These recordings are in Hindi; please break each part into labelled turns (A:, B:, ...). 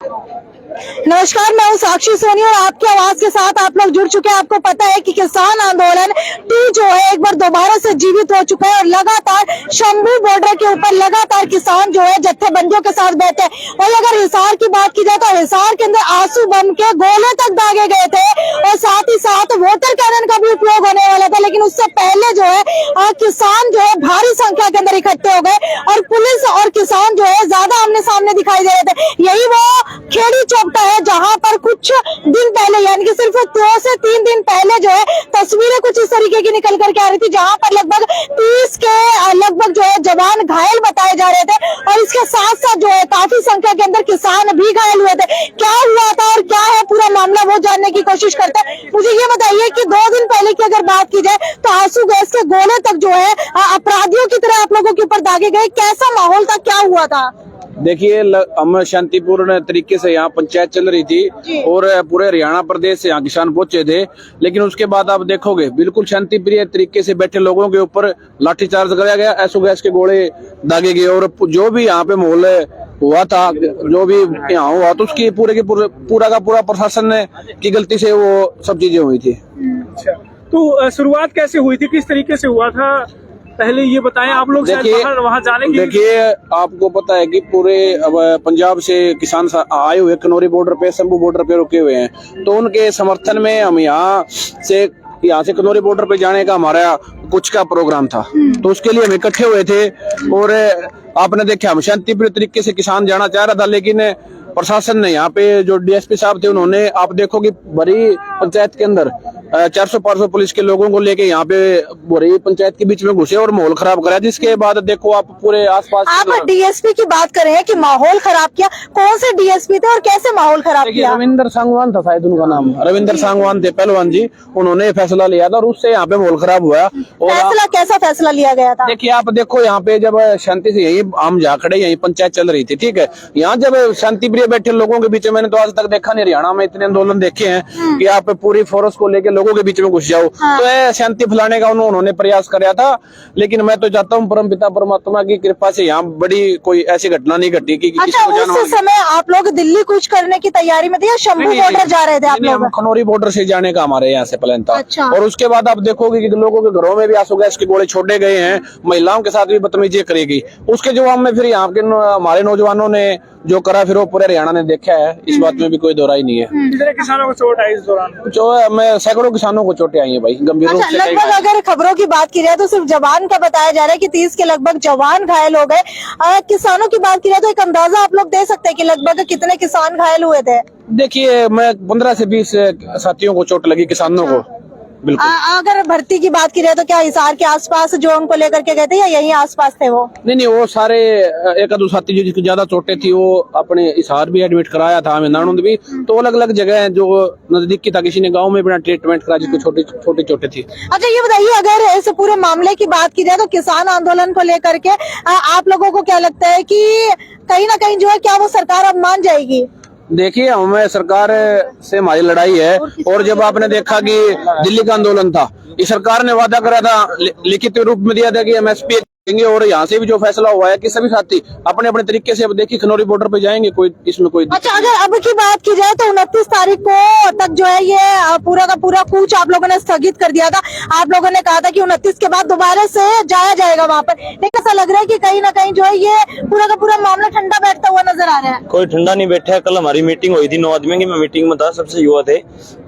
A: नमस्कार, मैं हूँ साक्षी सोनी और आपकी आवाज के साथ आप लोग जुड़ चुके हैं। आपको पता है कि किसान आंदोलन टी जो है एक बार दोबारा से जीवित हो चुका है और लगातार शंभू बॉर्डर के ऊपर लगातार किसान जो है जत्थेबंदियों के साथ बैठे हैं। और अगर हिसार की बात की जाए तो हिसार के अंदर आंसू बम के गोले तक दागे गए थे और साथ ही साथ वाटर कैनन का भी उपयोग होने वाला था, लेकिन उससे पहले जो है किसान जो है भारी संख्या के अंदर इकट्ठे हो गए और पुलिस और किसान जो है ज्यादा आमने सामने दिखाई दे रहे थे। यही वो खेड़ी चौपटा है जहां पर कुछ दिन पहले यानी कि सिर्फ 2 से 3 दिन पहले जो है तस्वीरें कुछ इस तरीके की निकल करके आ रही थी, जहां पर लगभग 30 के लगभग जो है जवान घायल बताए जा रहे थे और इसके साथ साथ जो है काफी संख्या के अंदर किसान भी घायल हुए थे। क्या हुआ था और क्या है पूरा मामला वो जानने की कोशिश करते हैं। मुझे ये बताइए कि 2 दिन पहले की अगर बात की जाए तो आंसू गैस के गोले तक जो है अपराधियों की तरह आप लोगों के ऊपर दागे गए। कैसा माहौल था, क्या हुआ था?
B: देखिए, हम शांतिपूर्ण तरीके से यहाँ पंचायत चल रही थी और पूरे हरियाणा प्रदेश से यहाँ किसान पहुंचे थे, लेकिन उसके बाद आप देखोगे बिल्कुल शांतिप्रिय तरीके से बैठे लोगों के ऊपर लाठीचार्ज कराया गया, एसओ गैस के गोले दागे गए और जो भी यहाँ पे माहौल हुआ था, जो भी यहाँ हुआ तो उसकी पूरा का पूरा प्रशासन की गलती से वो सब चीजें हुई थी।
C: अच्छा, तो शुरुआत कैसे हुई थी, किस तरीके से हुआ था, पहले ये बताएं। आप लोग वहाँ जाने की
B: देखिए, आपको पता है कि पूरे पंजाब से किसान आए हुए कनौरी बॉर्डर पे, शंभू बॉर्डर पे रुके हुए हैं, तो उनके समर्थन में हम यहाँ से कनौरी बॉर्डर पे जाने का हमारा कुछ का प्रोग्राम था, तो उसके लिए हम इकट्ठे हुए थे और आपने देखा हम शांतिप्रिय तरीके से किसान जाना चाह रहा था, लेकिन प्रशासन ने यहाँ पे जो डीएसपी साहब थे उन्होंने, आप देखो कि भरी पंचायत के अंदर 400-500 पुलिस के लोगों को लेके यहाँ पे भरी पंचायत के बीच में घुसे और माहौल खराब करा, जिसके बाद देखो आप पूरे आसपास।
A: आप डीएसपी की बात कर रहे हैं कि माहौल खराब किया, कौन से डीएसपी थे और कैसे माहौल खराब किया?
B: रविंदर सांगवान था शायद उनका नाम, रविंदर सांगवान थे पहलवान जी, उन्होंने फैसला लिया था और उससे यहाँ पे माहौल खराब हुआ। और
A: फैसला कैसा फैसला लिया गया था?
B: देखिए, आप देखो यहाँ पे जब शांति से यही हम जा खड़े, यही पंचायत चल रही थी, ठीक है, यहाँ जब शांति प्रिय बैठे लोगों के बीच में, मैंने तो आज तक देखा नहीं हरियाणा में इतने आंदोलन देखे हैं कि आप पूरी फोर्स को लेके लोगों के बीच में घुस जाओ, तो शांति फैलाने का उन्होंने प्रयास कराया था। लेकिन मैं तो चाहता हूँ परमपिता परमात्मा की कृपा से यहाँ बड़ी कोई ऐसी घटना नहीं घटी कि
A: अच्छा, उस समय आप लोग दिल्ली कूच करने की तैयारी में थे या शंभू बॉर्डर जा रहे थे आप लोग?
B: खनौरी बॉर्डर से जाने का हमारे यहाँ से प्लान था।
A: अच्छा।
B: और उसके बाद आप देखोगे कि लोगों के घरों में भी आंसू गैस के गोले छोड़े गए हैं, महिलाओं के साथ भी बदतमीजी करेगी। उसके जवाब में फिर यहाँ के हमारे नौजवानों ने जो करा, फिर वो पूरे हरियाणा ने देखा है, इस बात में भी कोई दोहराई नहीं है।
C: कितने किसानों को चोट आई इस दौरान?
B: जो मैं सैकड़ों किसानों को चोटें आई है भाई, गंभीर रूप से।
A: लगभग अगर खबरों की बात की जाए तो सिर्फ जवान का बताया जा रहा है कि 30 के लगभग जवान घायल हो गए। किसानों की बात की जाए तो एक अंदाजा आप लोग दे सकते हैं कि लगभग कितने किसान घायल हुए थे?
B: देखिए, मैं 15 से 20 साथियों को चोट लगी, किसानों को। बिल्कुल।
A: अगर भर्ती की बात की जाए तो क्या हिसार के आसपास जो उनको लेकर के गए थे या यहीं आसपास थे वो?
B: नहीं, वो सारे एक दो साथी जो जिसको ज्यादा चोटें थी वो अपने हिसार भी एडमिट कराया था, हमें नानुंद भी, तो अलग अलग जगह है जो नजदीक की था, किसी ने गांव में बिना ट्रीटमेंट करा जिसको छोटी चोटें थी।
A: अच्छा, ये बताइए अगर इस पूरे मामले की बात की जाए तो किसान आंदोलन को लेकर के आप लोगों को क्या लगता है कि कहीं ना कहीं जो है क्या वो सरकार अब मान जाएगी?
B: देखिए, हमें सरकार से हमारी लड़ाई है, और जब आपने देखा कि दिल्ली का आंदोलन था, ये सरकार ने वादा करा था, लिखित रूप में दिया था कि एमएसपी देंगे, और यहाँ से भी जो फैसला हुआ है कि सभी साथी अपने अपने तरीके से अब देखिए खनौरी बॉर्डर पे जाएंगे, कोई इसमें कोई।
A: अच्छा, अगर अब की बात की जाए तो 29 तारीख को तक जो है ये पूरा का पूरा कूच आप लोगों ने स्थगित कर दिया था। आप लोगों ने कहा था कि 29 के बाद दोबारा से जाया जाएगा वहाँ पर, लेकिन ऐसा लग रहा है कि कहीं ना कहीं जो है ये पूरा का पूरा मामला ठंडा बैठता हुआ नजर आ रहा है।
D: कोई ठंडा नहीं बैठा है। कल हमारी मीटिंग हुई थी 9 आदमी की, मैं मीटिंग में था, सबसे युवा थे,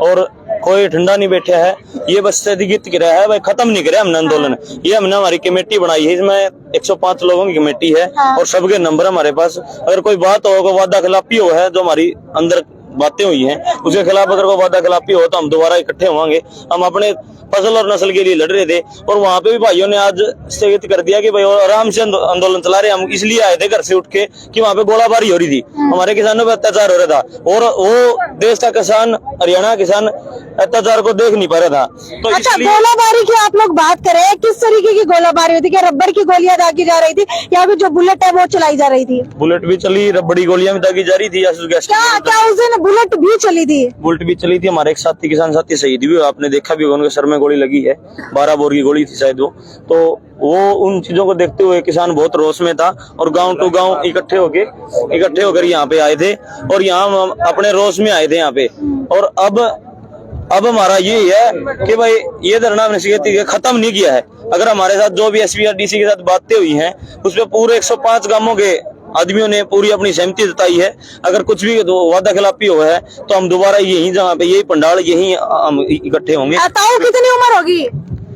D: और कोई ठंडा नहीं बैठा है। ये बस स्थगित किया है भाई, खत्म नहीं करे हमने आंदोलन। ये हमने हमारी कमेटी बनाई है, इसमें 105 लोगों की कमेटी है और सबके नंबर हमारे पास। अगर कोई बात हो, वादा खिलाफी हो है, जो हमारी अंदर बातें हुई हैं उसके खिलाफ अगर कोई वादा खिलाफी हो तो हम दोबारा इकट्ठे होंगे। हम अपने फसल और नस्ल के लिए लड़ रहे थे और वहाँ पे भी भाइयों ने आज स्थगित कर दिया कि भाई आराम से आंदोलन चला रहे। हम इसलिए आए थे घर से उठ के कि वहाँ पे गोलाबारी हो रही थी, हमारे किसानों पे अत्याचार हो रहा था, और वो देश का किसान, हरियाणा किसान अत्याचार को देख नहीं पा रहा था। तो
A: अच्छा, गोलाबारी की आप लोग बात करें, किस तरीके की गोलाबारी होती है? रबड़ की गोलियां दागी जा रही थी या फिर जो बुलेट है वो चलाई जा रही थी?
D: बुलेट भी चली, रबड़ी गोलियां भी दागी जा रही थी।
A: क्या उस दिन बुलेट भी चली थी।
D: बुलेट भी चली थी, हमारे एक साथी किसान साथी शहीद भी हुए, आपने देखा भी होगा, उनके सर में गोली लगी है, 12 बोर की गोली थी शायद वो। तो वो उन चीजों को देखते हुए किसान बहुत रोष में था और गांव टू गांव इकट्ठे होकर यहाँ पे आए थे और यहाँ हम अपने रोष में आए थे यहाँ पे। और अब हमारा ये है कि भाई ये धरना हमने खत्म नहीं किया है। अगर हमारे साथ जो भी एसपी और डीसी के साथ बातें हुई हैं उसपे पूरे 105 गांवों के आदमियों ने पूरी अपनी सहमति जताई है। अगर कुछ भी वादा खिलाफी हुआ है तो हम दोबारा यही जहाँ पे यही पंडाल यही हम इकट्ठे होंगे।
A: ताऊ कितनी उम्र होगी?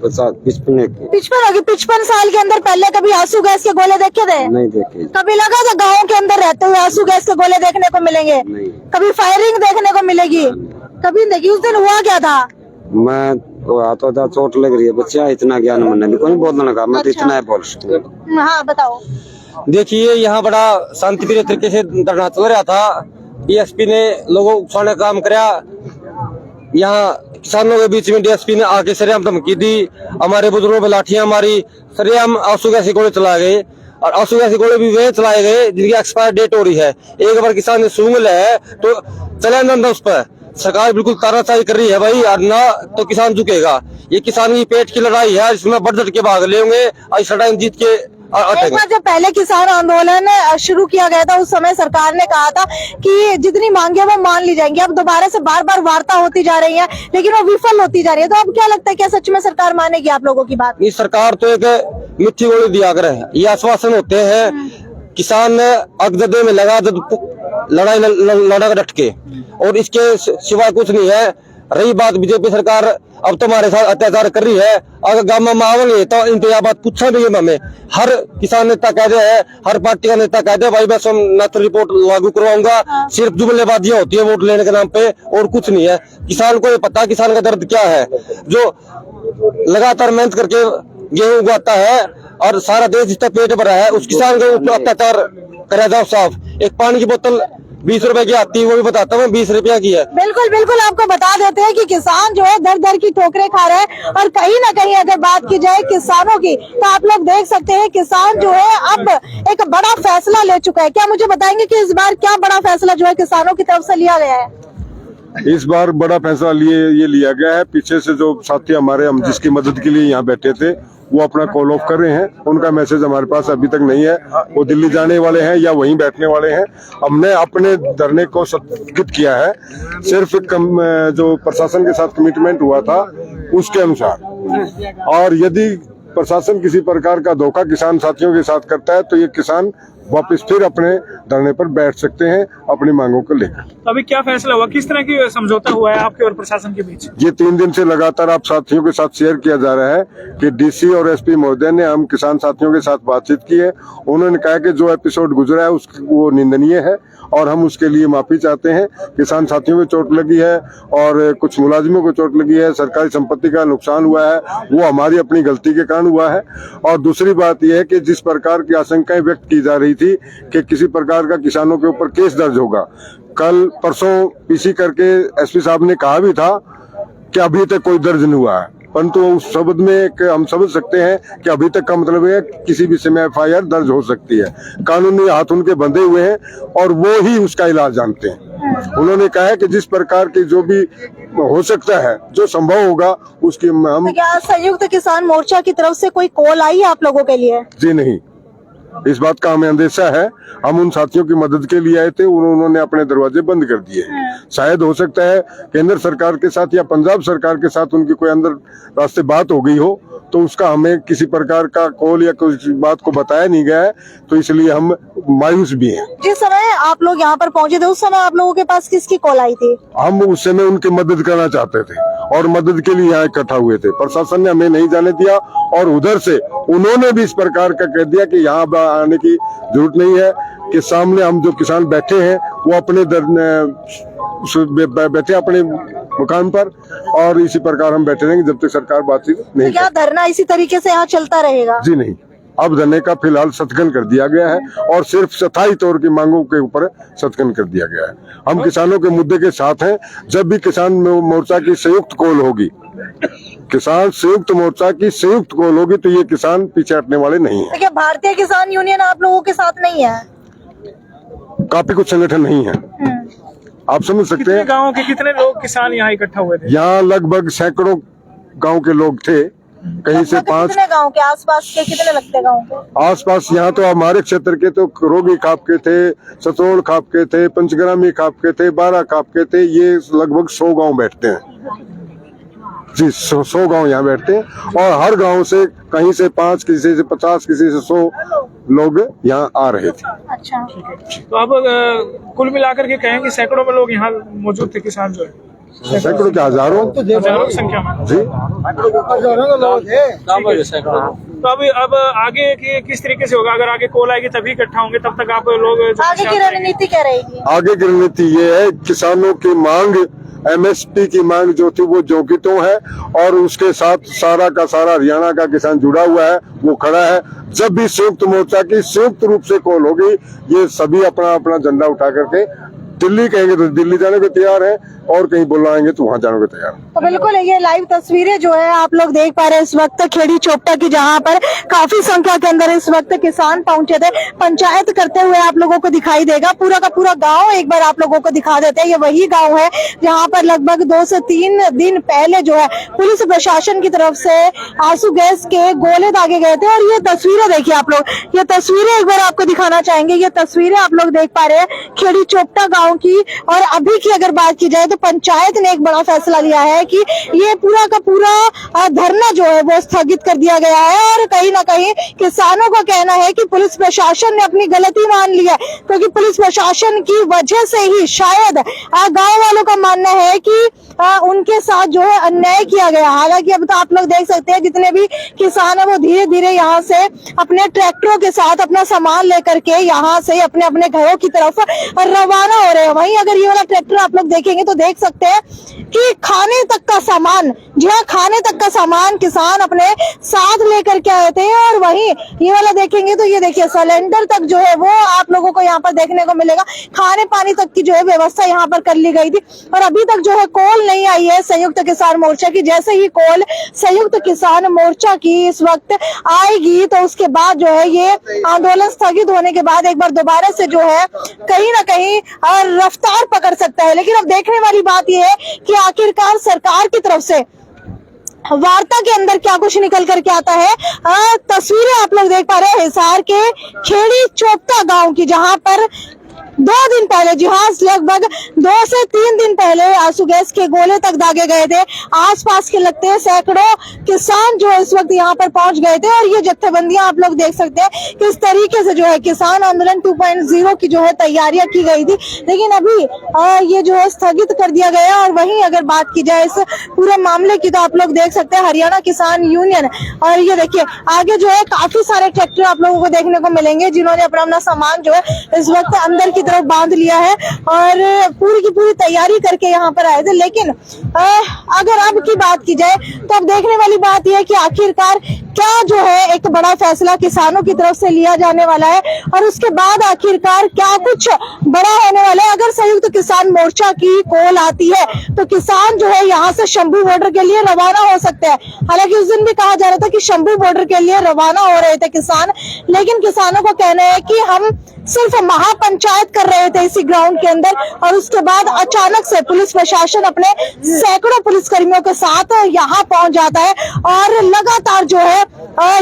A: 55 होगी। 55 साल के अंदर पहले कभी आंसू गैस के गोले देखे थे?
E: नहीं देखे।
A: कभी लगा था गाँव के अंदर रहते हुए आंसू गैस के गोले देखने को मिलेंगे?
E: नहीं।
A: कभी फायरिंग देखने को मिलेगी? कभी नहीं। उस दिन हुआ क्या था?
E: मैं आता था, चोट लग रही है बच्चा, इतना ज्ञान मन भी कोई बोलने लगा, मैं तो इतना बोल सकता हूँ।
A: हाँ बताओ।
F: देखिए यहाँ बड़ा शांतिप्रिय तरीके से धरना चल रहा था। डीएसपी ने लोगों को उकसाने का काम कराया। यहाँ किसानों के बीच में डीएसपी ने आके सरेआम धमकी दी, हमारे बुजुर्गों पे लाठियां मारी, सरेआम आंसू गैस के गोले चलाए गए। और आंसू गैस के गोले भी वे चलाए गए जिनकी एक्सपायर डेट हो रही है। एक बार किसान ने सूंघ लिया है तो चले उस पर। सरकार बिल्कुल तानाशाही कर रही है भाई, और ना तो किसान झुकेगा। ये किसान की पेट की लड़ाई है, इसमें बढ़ चढ़ के भाग लेंगे और इस लड़ाई जीत के
A: एक बार जब पहले किसान आंदोलन शुरू किया गया था उस समय सरकार ने कहा था कि जितनी मांगे वो मान ली जाएंगी। अब दोबारा से बार बार वार्ता होती जा रही है लेकिन वो विफल होती जा रही है। तो अब क्या लगता है, क्या सच में सरकार मानेगी आप लोगों की बात?
F: ये सरकार तो एक मिट्टी गोली दिया करे, ये आश्वासन होते हैं। किसान अगदे में लगा लड़ाई लड़ा डट के, और इसके सिवाय कुछ नहीं है। रही बात बीजेपी सरकार अब तो हमारे साथ अत्याचार कर रही है। अगर गाँव में आवेंगे तो इन पे यह बात पूछा नहीं है हमें। हर किसान नेता कह दे है, हर पार्टी का नेता कह दे भाई बस हम नेशनल रिपोर्ट लागू करवाऊंगा। सिर्फ जुमलेबाजियां होती है वोट लेने के नाम पे, और कुछ नहीं है। किसान को ये पता किसान का दर्द क्या है, जो लगातार मेहनत करके गेहूं उगाता है और सारा देश जितना पेट भरा है, उस किसान के ऊपर अत्याचार करा जाओ साफ। एक पानी की बोतल 20 रुपए की आती है, वो भी बताता हूँ 20 रुपया की है।
A: बिल्कुल बिल्कुल आपको बता देते हैं कि किसान जो है दर दर की ठोकरें खा रहे हैं। और कहीं ना कहीं अगर बात की जाए किसानों की तो आप लोग देख सकते हैं किसान जो है अब एक बड़ा फैसला ले चुका है। क्या मुझे बताएंगे कि इस बार क्या बड़ा फैसला जो है किसानों की तरफ से लिया गया है?
G: इस बार बड़ा फैसला ये लिया गया है। पीछे से जो साथी हमारे हम जिसकी मदद के लिए यहाँ बैठे थे वो अपना कॉल ऑफ कर रहे हैं। उनका मैसेज हमारे पास अभी तक नहीं है, वो दिल्ली जाने वाले हैं या वहीं बैठने वाले हैं। हमने अपने धरने को स्थगित किया है सिर्फ जो प्रशासन के साथ कमिटमेंट हुआ था उसके अनुसार। और यदि प्रशासन किसी प्रकार का धोखा किसान साथियों के साथ करता है तो ये किसान वापस फिर अपने धरने पर बैठ सकते हैं अपनी मांगों को लेकर।
C: तो अभी क्या फैसला हुआ, किस तरह की समझौता हुआ है आपके और प्रशासन के बीच?
G: ये 3 दिन से लगातार आप साथियों के साथ शेयर किया जा रहा है कि डीसी और एसपी महोदय ने हम किसान साथियों के साथ बातचीत की है। उन्होंने कहा कि जो एपिसोड गुजरा है वो निंदनीय है और हम उसके लिए माफी चाहते हैं। किसान साथियों को चोट लगी है और कुछ मुलाजिमों को चोट लगी है, सरकारी संपत्ति का नुकसान हुआ है, वो हमारी अपनी गलती के कारण हुआ है। और दूसरी बात यह है कि जिस प्रकार की आशंकाएं व्यक्त की जा रही थी कि किसी प्रकार का किसानों के ऊपर केस दर्ज होगा, कल परसों पीसी करके एसपी साहब ने कहा भी था कि अभी तक कोई दर्ज नहीं हुआ है, परंतु उस शब्द में हम समझ सकते हैं कि अभी तक का मतलब है किसी भी समय एफआईआर दर्ज हो सकती है। कानूनी हाथ उनके बंधे हुए हैं और वो ही उसका इलाज जानते हैं। उन्होंने कहा है कि जिस प्रकार की जो भी हो सकता है, जो संभव होगा उसकी हम।
A: क्या संयुक्त किसान मोर्चा की तरफ से कोई कॉल आई है आप लोगों के लिए?
G: जी नहीं, इस बात का हमें अंदेशा है। हम उन साथियों की मदद के लिए आए थे, उन्होंने अपने दरवाजे बंद कर दिए। शायद हो सकता है केंद्र सरकार के साथ या पंजाब सरकार के साथ उनकी कोई अंदर रास्ते बात हो गई हो, तो उसका हमें किसी प्रकार का कॉल या किसी बात को बताया नहीं गया है, तो इसलिए हम मायूस भी हैं।
A: जिस समय आप लोग यहाँ पर पहुंचे थे उस समय आप लोगों के पास किसकी कॉल आई थी? हम
G: उस समय उनकी मदद करना चाहते थे और मदद के लिए यहाँ इकट्ठा हुए थे। प्रशासन ने हमें नहीं जाने दिया और उधर से उन्होंने भी इस प्रकार का कह दिया कि यहाँ आने की जरूरत नहीं है, कि सामने हम जो किसान बैठे हैं वो अपने बैठे अपने मुकाम पर और इसी प्रकार हम बैठे रहेंगे जब तक सरकार बातचीत नहीं।
A: क्या धरना इसी तरीके से यहाँ चलता रहेगा?
G: जी नहीं, अब धरने का फिलहाल सत्यापन कर दिया गया है और सिर्फ स्थायी तौर की मांगों के ऊपर सत्यापन कर दिया गया है। हम किसानों के मुद्दे के साथ हैं। जब भी किसान मोर्चा की संयुक्त कॉल होगी, किसान संयुक्त मोर्चा की संयुक्त कॉल होगी, तो ये किसान पीछे हटने वाले नहीं है।
A: क्या भारतीय किसान यूनियन आप लोगों के साथ नहीं है?
G: काफी कुछ संगठन नहीं है। आप समझ सकते
C: कितने
G: हैं।
C: गाँव के कितने लोग किसान यहाँ इकट्ठा हुए थे?
G: यहाँ लगभग सैकड़ों गांव के लोग थे, कहीं से 5
A: कितने गांव के आसपास के कितने लगते गांव के?
G: आसपास। यहाँ तो हमारे क्षेत्र के तो रोगी खाप के थे, सतोड़ खाप के थे, पंचग्रामी खाप के थे, 12 खाप के थे। ये लगभग 100 गांव बैठते हैं जी, 100 गांव यहाँ बैठते हैं। और हर गांव से कहीं से 5, किसी से 50, किसी से 100 लोग यहाँ आ रहे थे।
A: अच्छा,
C: तो अब कुल मिलाकर के कहें कि सैकड़ों में लोग यहाँ मौजूद थे, किसान जो है
G: सैकड़ों के हजारों
C: हजारों की संख्या में
G: जी।
C: तो अब आगे की किस तरीके से होगा? अगर आगे कॉल आएगी तभी इकट्ठा होंगे, तब तक आप लोग
A: आगे की रणनीति क्या रहेगी?
G: आगे की रणनीति ये है, किसानों की मांग, MSP की मांग जो थी वो ज्यों की त्यों है, और उसके साथ सारा का सारा हरियाणा का किसान जुड़ा हुआ है, वो खड़ा है। जब भी संयुक्त मोर्चा की संयुक्त रूप से कॉल होगी, ये सभी अपना अपना झंडा उठा करके दिल्ली कहेंगे तो दिल्ली जाने को तैयार है, और कहीं बुलाएंगे तो वहाँ जाने को तैयार है।
A: तो बिल्कुल ये लाइव तस्वीरें जो है आप लोग देख पा रहे हैं इस वक्त खेड़ी चोपटा की, जहां पर काफी संख्या के अंदर इस वक्त किसान पहुंचे थे। पंचायत करते हुए आप लोगों को दिखाई देगा पूरा का पूरा गांव। एक बार आप लोगों को दिखा देते हैं, ये वही गांव है जहां पर लगभग 2 से 3 दिन पहले जो है पुलिस प्रशासन की तरफ से आंसू गैस के गोले दागे गए थे। और ये तस्वीरें देखिए आप लोग, ये तस्वीरें एक बार आपको दिखाना चाहेंगे। ये तस्वीरें आप लोग देख पा रहे हैं खेड़ी चोपटा गाँव की। और अभी की अगर बात की जाए तो पंचायत ने एक बड़ा फैसला लिया है कि ये पूरा का पूरा धरना जो है वो स्थगित कर दिया गया है। और कहीं ना कहीं किसानों का कहना है कि पुलिस प्रशासन ने अपनी गलती मान ली है, क्योंकि पुलिस प्रशासन की वजह से ही शायद गांव वालों का मानना है कि उनके साथ जो है अन्याय किया गया। हालांकि अब तो आप लोग देख सकते हैं जितने भी किसान है वो धीरे धीरे यहाँ से अपने ट्रैक्टरों के साथ अपना सामान लेकर के यहाँ से अपने अपने घरों की तरफ रवाना हो रहे हैं। वहीं अगर ये वाला ट्रैक्टर आप लोग देखेंगे तो देख सकते हैं कि खाने तक का सामान, जी हाँ, खाने तक का सामान किसान अपने साथ लेकर के आए थे। और वहीं ये वाला देखेंगे तो ये देखिए सिलेंडर तक जो है वो आप लोगों को यहाँ पर देखने को मिलेगा। खाने पानी तक की जो है व्यवस्था यहाँ पर कर ली गई थी। और अभी तक जो है कॉल नहीं आई है संयुक्त किसान मोर्चा की। जैसे ही कॉल संयुक्त किसान मोर्चा की इस वक्त आएगी तो उसके बाद जो है ये आंदोलन स्थगित होने के बाद एक बार दोबारा से जो है कहीं ना कहीं रफ्तार पकड़ सकता है। लेकिन अब देखने वाली बात यह है कि आखिरकार सरकार की तरफ से वार्ता के अंदर क्या कुछ निकल करके आता है। तस्वीरें आप लोग देख पा रहे हैं हिसार के खेड़ी चोपटा गांव की, जहां पर 2 दिन पहले, जी हाँ, लगभग 2 से 3 दिन पहले आंसू गैस के गोले तक दागे गए थे। आसपास के लगते हैं सैकड़ों किसान जो इस वक्त यहाँ पर पहुंच गए थे। और ये जत्थेबंदियां आप लोग देख सकते हैं किस तरीके से जो है किसान आंदोलन 2.0 की जो है तैयारियां की गई थी, लेकिन अभी ये जो है स्थगित कर दिया गया। और वहीं अगर बात की जाए इस पूरे मामले की तो आप लोग देख सकते हैं हरियाणा किसान यूनियन, और ये देखिए आगे जो है काफी सारे ट्रैक्टर आप लोगों को देखने को मिलेंगे जिन्होंने अपना अपना सामान जो है इस वक्त अंदर की तरफ बांध लिया है और पूरी की पूरी तैयारी करके यहाँ पर आए थे। लेकिन अगर अब की बात की जाए तो अब देखने वाली बात यह है कि आखिरकार क्या जो है एक बड़ा फैसला किसानों की तरफ से लिया जाने वाला है, और उसके बाद आखिरकार क्या कुछ बड़ा होने वाला है। अगर संयुक्त किसान मोर्चा की कॉल आती है तो किसान जो है यहाँ से शंभू बॉर्डर के लिए रवाना हो सकते हैं। हालांकि उस दिन भी कहा जा रहा था कि शंभू बॉर्डर के लिए रवाना हो रहे थे किसान, लेकिन किसानों का कहना है कि हम सिर्फ महापंचायत कर रहे थे इसी ग्राउंड के अंदर, और उसके बाद अचानक से पुलिस प्रशासन अपने सैकड़ों पुलिसकर्मियों के साथ यहाँ पहुंच जाता है और लगातार जो है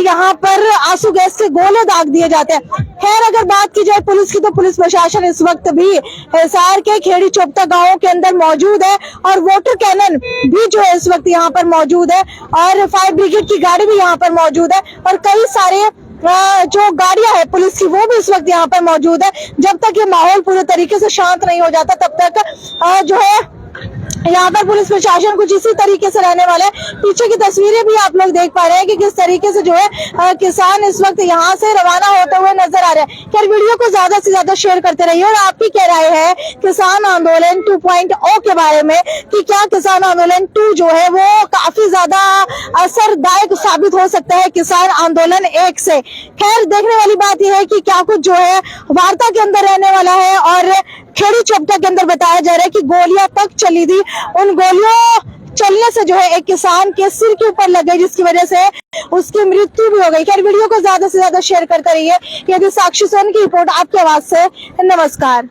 A: यहाँ पर आंसू गैस के गोले दाग दिए जाते हैं। खैर अगर बात की जाए पुलिस की तो पुलिस प्रशासन इस वक्त भी हिसार के खेड़ी चोपटा गांव के अंदर मौजूद है, और वाटर कैनन भी जो है इस वक्त यहाँ पर मौजूद है, और फायर ब्रिगेड की गाड़ी भी यहाँ पर मौजूद है, और कई सारे जो गाड़ियां है पुलिस की वो भी इस वक्त यहाँ पर मौजूद है। जब तक ये माहौल पूरे तरीके से शांत नहीं हो जाता तब तक जो है यहाँ पर पुलिस प्रशासन कुछ इसी तरीके से रहने वाला है। पीछे की तस्वीरें भी आप लोग देख पा रहे हैं कि किस तरीके से जो है किसान इस वक्त यहाँ से रवाना होते हुए नजर आ रहे हैं। खैर वीडियो को ज्यादा से ज्यादा शेयर करते रहिए, और आपकी क्या राय है किसान आंदोलन 2.0 के बारे में, कि क्या किसान आंदोलन 2 जो है वो काफी ज्यादा असरदायक साबित हो सकता है किसान आंदोलन 1 से। खैर देखने वाली बात यह है कि क्या कुछ जो है वार्ता के अंदर रहने वाला है। और खेड़ी चोपटा के अंदर बताया जा रहा है कि गोलियां तक चली थी, उन गोलियों चलने से जो है एक किसान के सिर के ऊपर लग गई, जिसकी वजह से उसकी मृत्यु भी हो गई। खैर वीडियो को ज्यादा से ज्यादा शेयर करते रहिए। यदि साक्षी सोनी की रिपोर्ट आपकी आवाज से। नमस्कार।